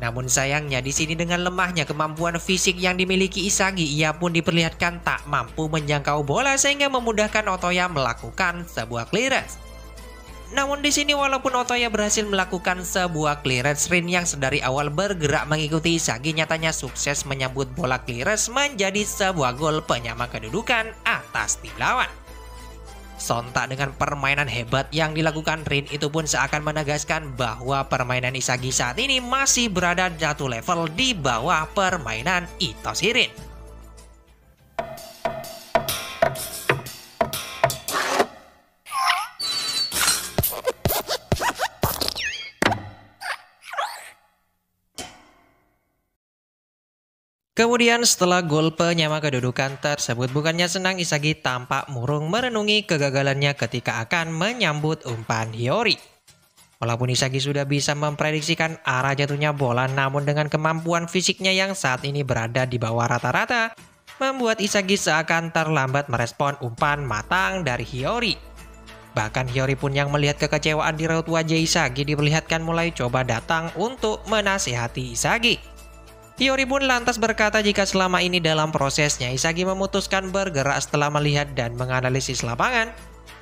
Namun sayangnya di sini dengan lemahnya kemampuan fisik yang dimiliki Isagi, ia pun diperlihatkan tak mampu menjangkau bola sehingga memudahkan Otoya melakukan sebuah clearance. Namun di sini walaupun Otoya berhasil melakukan sebuah clearance, Rin yang sedari awal bergerak mengikuti Isagi nyatanya sukses menyambut bola clearance menjadi sebuah gol penyama kedudukan atas tim lawan. Sontak dengan permainan hebat yang dilakukan Rin itu pun seakan menegaskan bahwa permainan Isagi saat ini masih berada satu level di bawah permainan Itoshi Rin. Kemudian setelah gol penyama kedudukan tersebut, bukannya senang, Isagi tampak murung merenungi kegagalannya ketika akan menyambut umpan Hiyori. Walaupun Isagi sudah bisa memprediksikan arah jatuhnya bola, namun dengan kemampuan fisiknya yang saat ini berada di bawah rata-rata, membuat Isagi seakan terlambat merespon umpan matang dari Hiyori. Bahkan Hiyori pun yang melihat kekecewaan di raut wajah Isagi diperlihatkan mulai coba datang untuk menasihati Isagi. Hiyori pun lantas berkata jika selama ini dalam prosesnya Isagi memutuskan bergerak setelah melihat dan menganalisis lapangan,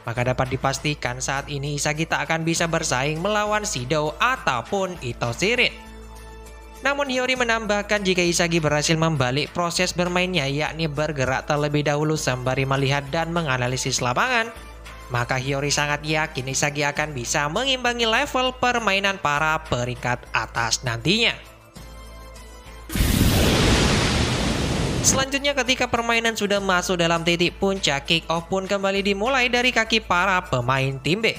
maka dapat dipastikan saat ini Isagi tak akan bisa bersaing melawan Shido ataupun Itoshi Rin. Namun Hiyori menambahkan jika Isagi berhasil membalik proses bermainnya, yakni bergerak terlebih dahulu sembari melihat dan menganalisis lapangan, maka Hiyori sangat yakin Isagi akan bisa mengimbangi level permainan para peringkat atas nantinya. Selanjutnya ketika permainan sudah masuk dalam titik puncak, kick off pun kembali dimulai dari kaki para pemain tim B,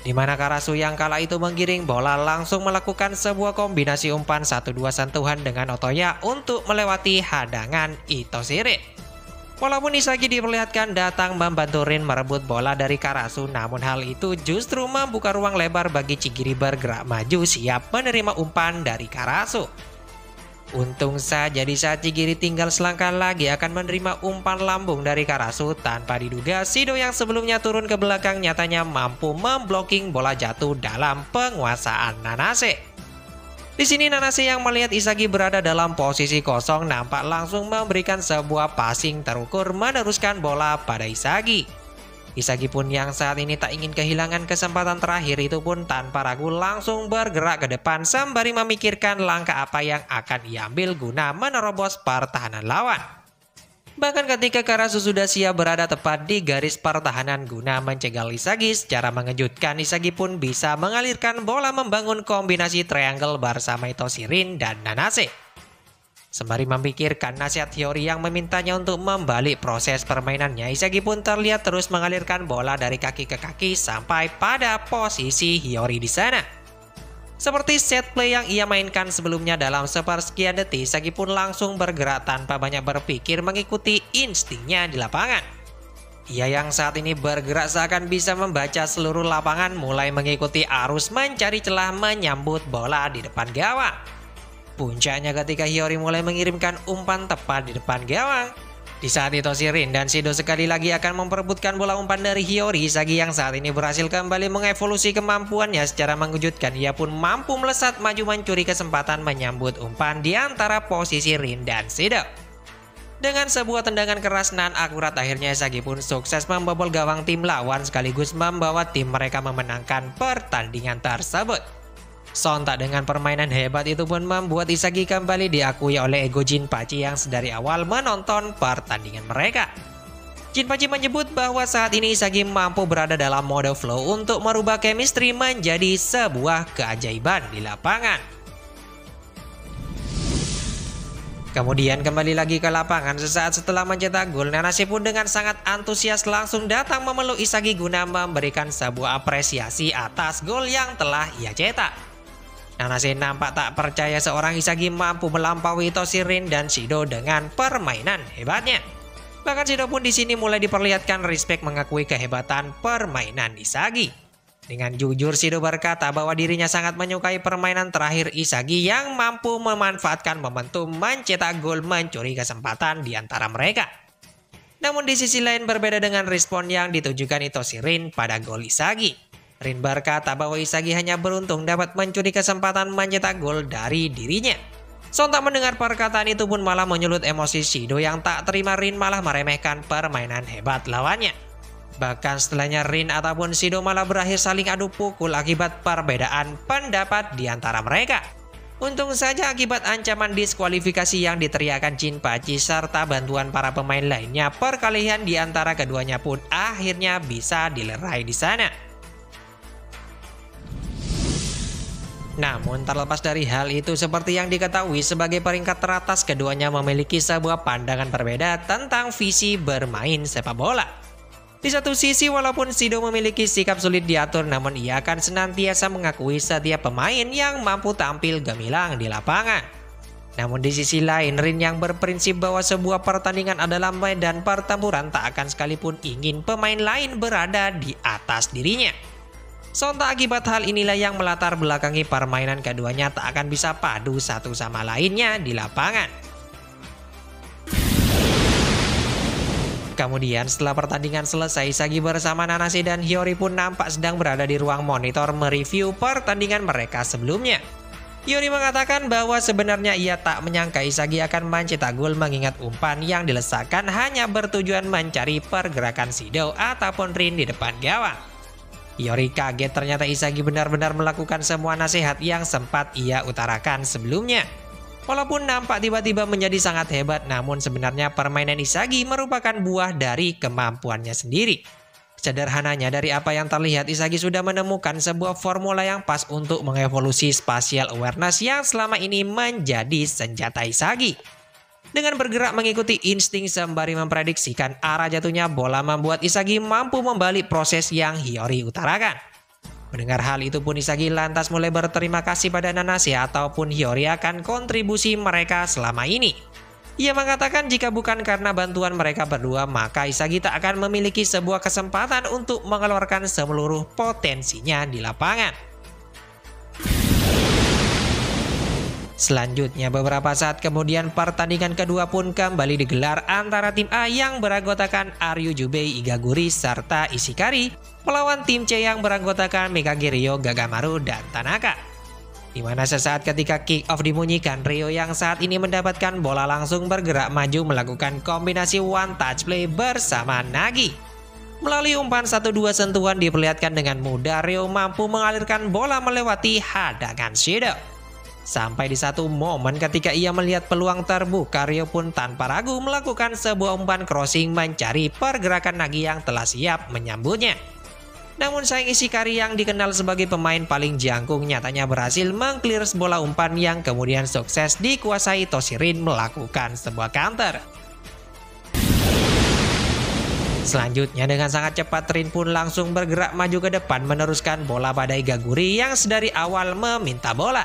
di mana Karasu yang kala itu menggiring bola langsung melakukan sebuah kombinasi umpan 1-2 sentuhan dengan Otoya untuk melewati hadangan Itoshi Rin. Walaupun Isagi diperlihatkan datang membantu Rin merebut bola dari Karasu, namun hal itu justru membuka ruang lebar bagi Chigiri bergerak maju siap menerima umpan dari Karasu. Untung saja di saat Chigiri tinggal selangkah lagi akan menerima umpan lambung dari Karasu, tanpa diduga Shido yang sebelumnya turun ke belakang nyatanya mampu memblocking bola jatuh dalam penguasaan Nanase. Di sini Nanase yang melihat Isagi berada dalam posisi kosong nampak langsung memberikan sebuah passing terukur meneruskan bola pada Isagi. Isagi pun yang saat ini tak ingin kehilangan kesempatan terakhir itu pun tanpa ragu langsung bergerak ke depan sembari memikirkan langkah apa yang akan ia ambil guna menerobos pertahanan lawan. Bahkan ketika Karasu sudah siap berada tepat di garis pertahanan guna mencegal Isagi, secara mengejutkan Isagi pun bisa mengalirkan bola membangun kombinasi triangle bersama Itoshi Rin dan Nanase. Sembari memikirkan nasihat Hiyori yang memintanya untuk membalik proses permainannya, Isagi pun terlihat terus mengalirkan bola dari kaki ke kaki sampai pada posisi Hiyori di sana. Seperti set play yang ia mainkan sebelumnya dalam sepersekian detik, Isagi pun langsung bergerak tanpa banyak berpikir mengikuti instingnya di lapangan. Ia yang saat ini bergerak seakan bisa membaca seluruh lapangan, mulai mengikuti arus mencari celah menyambut bola di depan gawang. Puncaknya ketika Hiyori mulai mengirimkan umpan tepat di depan gawang. Di saat Itoshi Rin dan Shido sekali lagi akan memperebutkan bola umpan dari Hiyori, Isagi yang saat ini berhasil kembali mengevolusi kemampuannya secara mengejutkan. Ia pun mampu melesat maju mencuri kesempatan menyambut umpan di antara posisi Rin dan Shido. Dengan sebuah tendangan keras nan akurat, akhirnya Isagi pun sukses membobol gawang tim lawan sekaligus membawa tim mereka memenangkan pertandingan tersebut. Sontak dengan permainan hebat itu pun membuat Isagi kembali diakui oleh ego Jinpachi yang sedari awal menonton pertandingan mereka. Jinpachi menyebut bahwa saat ini Isagi mampu berada dalam mode flow untuk merubah chemistry menjadi sebuah keajaiban di lapangan. Kemudian kembali lagi ke lapangan sesaat setelah mencetak gol, Nanase pun dengan sangat antusias langsung datang memeluk Isagi guna memberikan sebuah apresiasi atas gol yang telah ia cetak. Nanase nampak tak percaya seorang Isagi mampu melampaui Itoshi Rin dan Shido dengan permainan hebatnya. Bahkan Shido pun di sini mulai diperlihatkan respect mengakui kehebatan permainan Isagi. Dengan jujur Shido berkata bahwa dirinya sangat menyukai permainan terakhir Isagi yang mampu memanfaatkan momentum mencetak gol mencuri kesempatan di antara mereka. Namun di sisi lain berbeda dengan respon yang ditujukan Itoshi Rin pada gol Isagi. Rin berkata bahwa Isagi hanya beruntung dapat mencuri kesempatan mencetak gol dari dirinya. Sontak mendengar perkataan itu pun malah menyulut emosi Shido yang tak terima Rin malah meremehkan permainan hebat lawannya. Bahkan setelahnya Rin ataupun Shido malah berakhir saling adu pukul akibat perbedaan pendapat di antara mereka. Untung saja akibat ancaman diskualifikasi yang diteriakan Jin Pachi serta bantuan para pemain lainnya, perkelahian di antara keduanya pun akhirnya bisa dilerai di sana. Namun terlepas dari hal itu, seperti yang diketahui sebagai peringkat teratas, keduanya memiliki sebuah pandangan berbeda tentang visi bermain sepak bola. Di satu sisi, walaupun Shido memiliki sikap sulit diatur, namun ia akan senantiasa mengakui setiap pemain yang mampu tampil gemilang di lapangan. Namun di sisi lain, Rin yang berprinsip bahwa sebuah pertandingan adalah medan pertempuran, tak akan sekalipun ingin pemain lain berada di atas dirinya. Sontak akibat hal inilah yang melatar belakangi permainan keduanya tak akan bisa padu satu sama lainnya di lapangan. Kemudian setelah pertandingan selesai, Isagi bersama Nanase dan Hiyori pun nampak sedang berada di ruang monitor mereview pertandingan mereka sebelumnya. Hiyori mengatakan bahwa sebenarnya ia tak menyangka Isagi akan mencetak gol mengingat umpan yang dilesakkan hanya bertujuan mencari pergerakan Shido ataupun Rin di depan gawang. Hiyori kaget ternyata Isagi benar-benar melakukan semua nasihat yang sempat ia utarakan sebelumnya. Walaupun nampak tiba-tiba menjadi sangat hebat, namun sebenarnya permainan Isagi merupakan buah dari kemampuannya sendiri. Sederhananya, dari apa yang terlihat, Isagi sudah menemukan sebuah formula yang pas untuk mengevolusi spatial awareness yang selama ini menjadi senjata Isagi. Dengan bergerak mengikuti insting sembari memprediksikan arah jatuhnya bola membuat Isagi mampu membalik proses yang Hiyori utarakan. Mendengar hal itu pun Isagi lantas mulai berterima kasih pada Nanase ataupun Hiyori akan kontribusi mereka selama ini. Ia mengatakan jika bukan karena bantuan mereka berdua, maka Isagi tak akan memiliki sebuah kesempatan untuk mengeluarkan seluruh potensinya di lapangan. Selanjutnya beberapa saat kemudian pertandingan kedua pun kembali digelar antara tim A yang beranggotakan Ryujubei Igaguri serta Ishikari melawan tim C yang beranggotakan Mikage Ryo, Gagamaru, dan Tanaka. Di mana sesaat ketika kick off dibunyikan, Ryo yang saat ini mendapatkan bola langsung bergerak maju melakukan kombinasi one touch play bersama Nagi. Melalui umpan 1-2 sentuhan diperlihatkan dengan mudah Ryo mampu mengalirkan bola melewati hadangan Shido. Sampai di satu momen ketika ia melihat peluang terbuka, Ryo pun tanpa ragu melakukan sebuah umpan crossing mencari pergerakan Nagi yang telah siap menyambutnya. Namun sayang Ishikari yang dikenal sebagai pemain paling jangkung nyatanya berhasil mengclear bola umpan yang kemudian sukses dikuasai Toshirin melakukan sebuah counter. Selanjutnya dengan sangat cepat Rin pun langsung bergerak maju ke depan meneruskan bola pada Igaguri yang sedari awal meminta bola.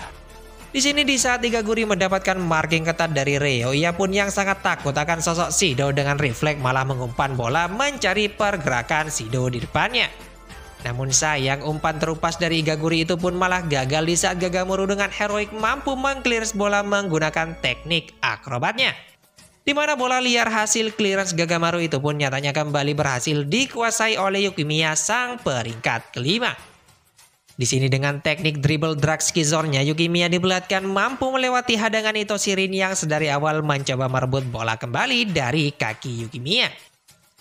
Di sini di saat Igaguri mendapatkan marking ketat dari Ryo, ia pun yang sangat takut akan sosok Shido dengan refleks malah mengumpan bola mencari pergerakan Shido di depannya. Namun sayang umpan terupas dari Igaguri itu pun malah gagal di saat Gagamaru dengan heroik mampu mengclear bola menggunakan teknik akrobatnya. Di mana bola liar hasil clearance Gagamaru itu pun nyatanya kembali berhasil dikuasai oleh Yukimiya sang peringkat kelima. Di sini dengan teknik dribble drag skizornya, Yukimiya diperlihatkan mampu melewati hadangan Toshirin yang sedari awal mencoba merebut bola kembali dari kaki Yukimiya.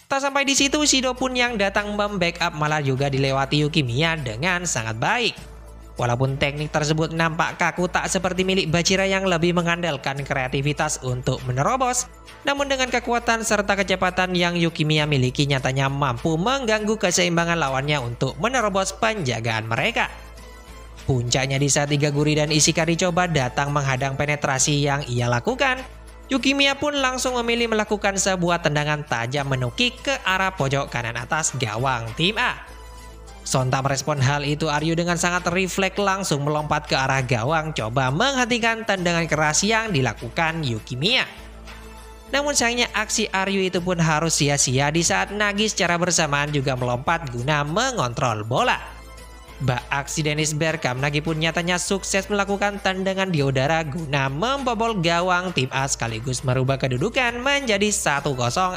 Tak sampai di situ, Shido pun yang datang membackup malah juga dilewati Yukimiya dengan sangat baik. Walaupun teknik tersebut nampak kaku tak seperti milik Bachira yang lebih mengandalkan kreativitas untuk menerobos, namun dengan kekuatan serta kecepatan yang Yukimiya miliki nyatanya mampu mengganggu keseimbangan lawannya untuk menerobos penjagaan mereka. Puncaknya di saat Igaguri dan Ishikari coba datang menghadang penetrasi yang ia lakukan, Yukimiya pun langsung memilih melakukan sebuah tendangan tajam menukik ke arah pojok kanan atas gawang tim A. Sontak merespon hal itu, Ryo dengan sangat refleks langsung melompat ke arah gawang coba menghentikan tendangan keras yang dilakukan Yukimiya. Namun sayangnya aksi Ryo itu pun harus sia-sia di saat Nagi secara bersamaan juga melompat guna mengontrol bola. Aksi Dennis Bergkamp, Nagi pun nyatanya sukses melakukan tendangan di udara guna membobol gawang tim A sekaligus merubah kedudukan menjadi 1-0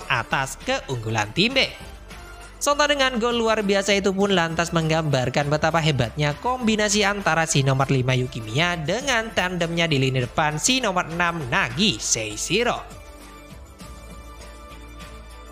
atas keunggulan tim B. Sonta dengan gol luar biasa itu pun lantas menggambarkan betapa hebatnya kombinasi antara si nomor 5 Yuki Miya dengan tandemnya di lini depan si nomor 6 Nagi Seishiro.